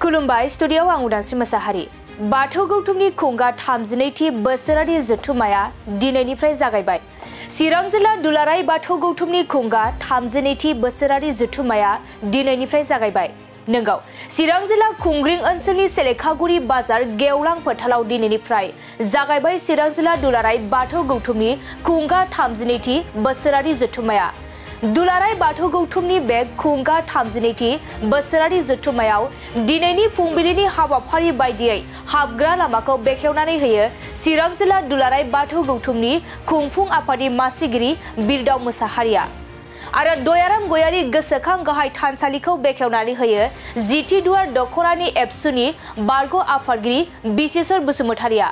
खुलुमबाय स्टुडियोआव आं उदांस्रि मोसाहारि। बाथौ गौथुमनि खुंगा 32थि बोसोरारि जथुम्माया दिनैनिफ्राय जागायबाय। चिरां जिल्ला दुलाराय बाथौ गौथुमनि खुंगा 32थि बोसोरारि जथुम्माया दिनैनिफ्राय जागायबाय। नंगौ, चिरां जिल्ला खुंग्रिं ओनसोलनि सेलेखागुरि बाजार गेवलां फोथाराव दिनैनिफ्राय जागायबाय चिरां जिल्ला दुलाराय बाथौ गौथुमनि खुंगा 32थि बोसोरारि जथुम्माया। दुलाराय बाथौ गौथुमनि बे खुंगा 32थि बोसोरारि जथुम्मायाव दिनैनि फुंबिलिनि हाबाफारि बायदियै हाबग्रा लामाखौ बेखेवनानै होयो चिरां जिल्ला दुलाराय बाथौ गौथुमनि खुंफुं आफादनि मासिगिरि बिरदाव मोसाहारिया। आरो दयाराम गयारि गोसोखां गाहाय थानसालिखौ बेखेवनानै होयो जिथि दुवार दखरानि एबसुनि बारग' आफादगिरि बिसेसर बसुमतारिया।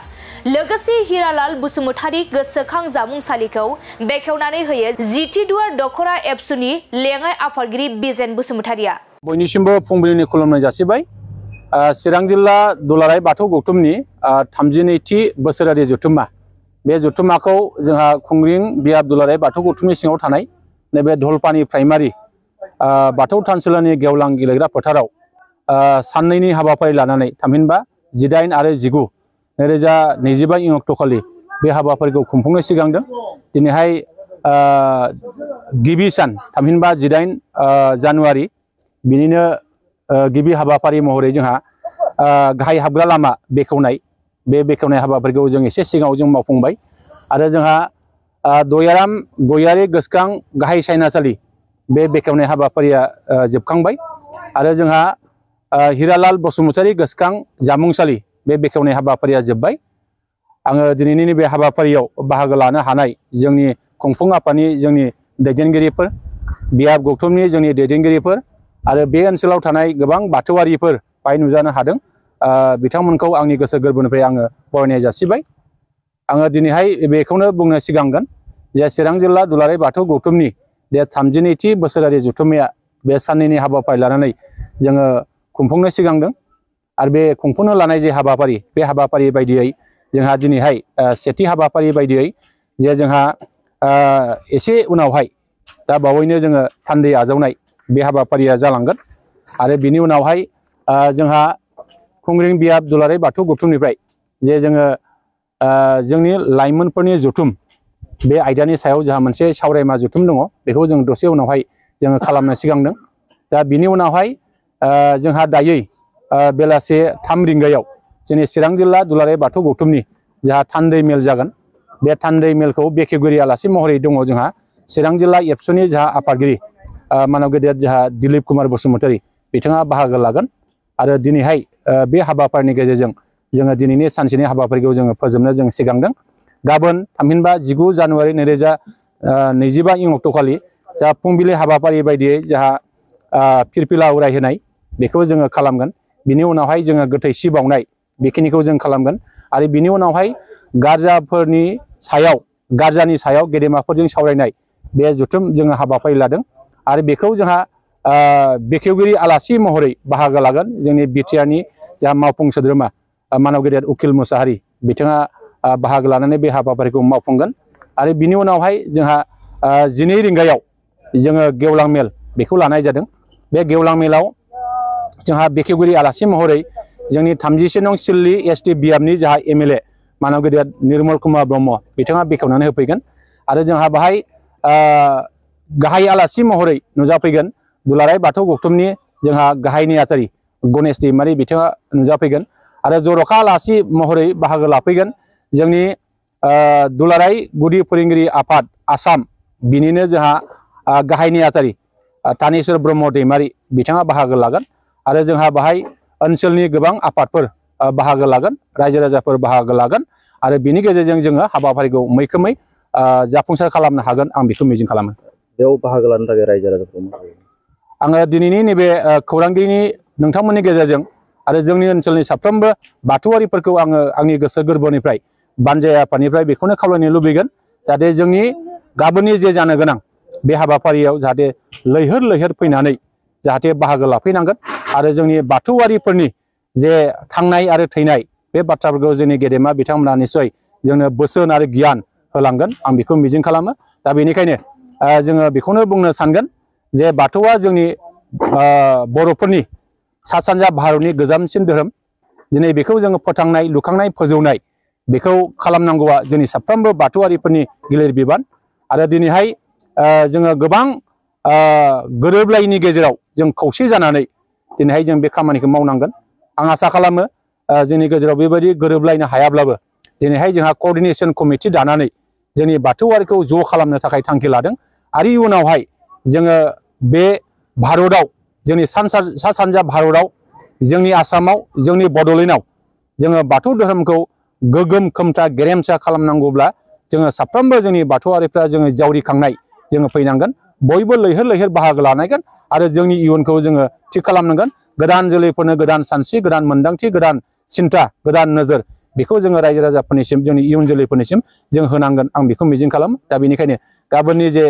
लोगोसे हिरालाल बसुमतारि गोसोखां जामुंसालिखौ बेखेवनानै होयो जिथि दुवार दखरा एबसुनि लेङाइ आफादगिरि बिजेन बसुमतारिया। बयनिसिमबो फुंबिलिनि खुलुमनाय जासिबाय। चिरां जिल्ला दुलाराय बाथौ गौथुमनि 32थि बोसोरारि जथुम्मा, बे जथुम्माखौ जोंहा खुंग्रिं बियाब दुलाराय बाथौ गौथुमनि सिङाव थानाय नैबे धलपानि प्राइमारि बाथौ थानसालिनि गेवलां गेलेग्रा फोथाराव साननैनि हाबाफारि लानानै थामहिनबा 18 आरो 19 2025 इं अक्ट'खालि बे हाबाफारिखौ खुंफुंनो सिगांदों। दिनैहाय गिबि सान थामहिनबा 18 जानुवारि बिनिनो गिबि हाबाफारि महरै जोंहा गाहाय हाबग्रा लामा बेखेवनाय, बे बेखेवनाय हाबाफारिखौ जों एसे सिगाङाव जों मावफुंबाय। आरो जोंहा दयाराम गयारि गोसोखां गाहाय सायनासालि बे बेखेवनाय हाबाफारिया जोबखांबाय। आरो जोंहा हिरालाल बसुमतारि गोसोखां जामुंसालि बे बेखेवनाय हाबाफारिया जोब्बाय। आङो दिनैनि बे हाबाफारियाव बाहागो लानो हानाय जोंनि खुंफुं आफादनि जोंनि दैदेनगिरिफोर, बियाब गौथुमनि जोंनि दैदेनगिरिफोर आरो बे ओनसोलाव थानाय गोबां बाथौआरिफोर बाय नुजानो हादों। बिथांमोनखौ आंनि गोसो गोरबोनिफ्राय आङो बरायनाय जासिबाय। आङो दिनैहाय बेखौनो बुंनो सिगांगोन जे चिरां जिल्ला दुलाराय बाथौ गौथुमनि बे 32थि बोसोरारि जथुम्माया बे साननैनि हाबाफारि लानानै जोङो खुंफुंनो सिगांदों। आरो बे खुंफुंनो लानाय जे हाबाफारि, बे हाबाफारि बायदियै जोंहा दिनैहाय सेथि हाबाफारि बायदियै जे जोंहा एसे उनावहाय दा बावैनो जोङो थान्दै आजावनाय बे हाबाफारिया जालांगोन। आरो बिनि उनावहाय जोंहा खुंग्रिं बियाब दुलाराय बाथौ गौथुमनिफ्राय जे जोङो जोंनि लाइमोनफोरनि जथुम, बे आयदानि सायाव जोंहा मोनसे सावरायमा जथुम दङ, बेखौ जों दसे उनावहाय जोङो खालामनो सिगांदों। दा बिनि उनावहाय जोंहा दायै बेलासे 3 रिंगायाव जोंनि चिरां जिल्ला दुलाराय बाथौ गौथुमनि जोंहा थान्दै मेल जागोन। बे थान्दै मेलखौ बेखेवगिरि आलासि महरै दङ जोंहा चिरां जिल्ला एबसुनि जोंहा आफादगिरि मानव गेदेर जोंहा दिलीप कुमार बसुमतारि, बिथाङा बाहागो लागोन। आरो दिनैहाय बे हाबाफारिनि गेजेरजों जोङो दिनैनि सानसेनि हाबाफारिखौ जोङो फोजोबनो जों सिगांदों। गाबोन थामहिनबा 19 जानुवारि 2025 इं अक्ट'खालि जा फुंबिलि हाबाफारि बायदियै जोंहा फिरफिला उरायहोनाय बेखौ जोङो खालामगोन। बिनि उनावहाय जोङो गोथैसि बावनाय बेखिनिखौ जों खालामगोन। आरो बिनि उनावहाय गारजानि सायाव गेदेमाफोरजों सावरायनाय बे जथुम जोङो हाबाफारि लादों। आरो बेखौ जोंहा बेखेवगिरि आलासि महरै बाहागो लागोन जोंनि बिटिआरनि जा मावफुं सोद्रोमा मानव गेदेर उकिल मोसाहारि, बिथाङा बाहागो लानानै बे हाबाफारिखौ मावफुंगोन। आरो बिनि उनावहाय जोंहा 12 रिंगायाव जोङो गेवलां मेल बेखौ लानाय जादों। बे गेवलां मेलाव जोंहा बेखेवगिरि आलासि महरै जोंनि 31 नं सिल्ली एसटि बियाबनि जोंहा एमएलए मानव गेदेर निर्मल कुमार ब्रह्म, बिथाङा बेखेवनानै होफैगोन। आरो जोंहा बाहाय गाहाय आलासि महरै नुजाफैगोन दुलाराय बाथौ गौथुमनि जोंहा गाहाय नेहाथारि गणेश दैमारि, बिथाङा नुजाफैगोन। आरो जर'खा आलासि महरै बाहागो लाफैगोन जोंनि दुलाराय गुदि फोरोंगिरि आफाद आसाम, बिनिनो जोंहा गाहाय नेहाथारि तानेश्वर ब्रह्म दैमारि, बिथाङा बाहागो लागोन। आरो जोंहा बाहाय ओनसोलनि गोबां आफादफोर बाहागो लागोन, रायजो राजाफोर बाहागो लागोन। आरो बिनि गेजेरजों जोङो हाबाफारिखौ मैखोमै जाफुंसार खालामनो हागोन, आं बेखौ मिजिं खालामो। बेयाव बाहागो लानो थाखाय रायजो राजाफोरखौ आङो दिनैनि नैबे खौरांगिरिनि नोंथांमोननि गेजेरजों आरो जोंनि ओनसोलनि साफ्रोमबो बाथौआरिफोरखौ आङो आंनि गोसो गोरबोनिफ्राय बानजाय आफादनिफ्राय बेखौनो खावलायनो लुबैगोन जाहाथे जोंनि गाबोननि जे जानो गोनां बे हाबाफारियाव जाहाथे लैहोर लैहोर फैनानै जाहाथे बाहागो लाफैनांगोन। आरो जोंनि बाथौआरिफोरनि जे थांनाय आरो थैनाय बे बाथ्राफोरखौ जोंनि गेदेमा बिथांमोना निसय जोंनो बोसोन आरो गियान होलांगोन, आं बेखौ मिजिं खालामो। दा बेनिखायनो जोङो बेखौनो बुंनो सानगोन जे बाथौआ जोंनि बर'फोरनि सा सानजा भारतनि गोजामसिन धोरोम दिनै बेखौ जोङो फोथांनाय लुखांनाय फोजौनाय बेखौ खालामनांगौआ जोंनि साफ्रोमबो बाथौआरिफोरनि गिलिर बिबान आरो दिनैहाय जोङो गोबां गोरोबलायैनि गेजेराव जों खौसे जानानै दिनैहाय जों बे खामानिखौ मावनांगोन आं आसा खालामो जोंनि गेजेराव बेबायदि गोरोबलायनो हायाब्लाबो दिनैहाय जोंहा कोअर्डिनेशन कमिटि दानानै जोंनि बाथौआरिखौ ज' खालामनो थाखाय थांखि लादों आरो इयुनावहाय जोङो बे भारतआव जोंनि सा सानजा भारतआव जोंनि आसामाव जोंनि बड'लेण्डआव जोङो बाथौ धोरोमखौ गोगोम खोमथा गेरेमसा खालामनांगौब्ला जोङो साफ्रोमबो जोंनि बाथौआरिफ्रा जोङो जावरिखांनाय जोङो फैनांगोन बयबो लैहोर लैहोर बाहागो लानांगोन आरो जोंनि इयुनखौ जोङो थि खालामनांगोन गोदान जोलैफोरनो गोदान सानस्रि गोदान मोनदांथि गोदान सिन्था गोदान नोजोर बेखौ जोङो रायजो राजाफोरनिसिम जोंनि इयुन जोलैफोरनिसिम जों होनांगोन आं बेखौ मिजिं खालामो दा बेनिखायनो गाबोननि जे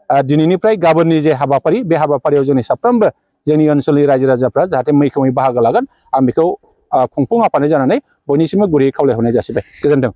दिनैनिफ्राय गाबोननि जे हाबाफारि बे हाबाफारियाव जोंनि साफ्रोमबो जोंनि ओनसोलनि रायजो राजाफ्रा जाहाथे मैखोमै बाहागो लागोन आं बेखौ खुंफुं आफादनि जानानै बयनिसिमबो गुरैयै खावलायहरनाय जासिबाय गोजोन्थों।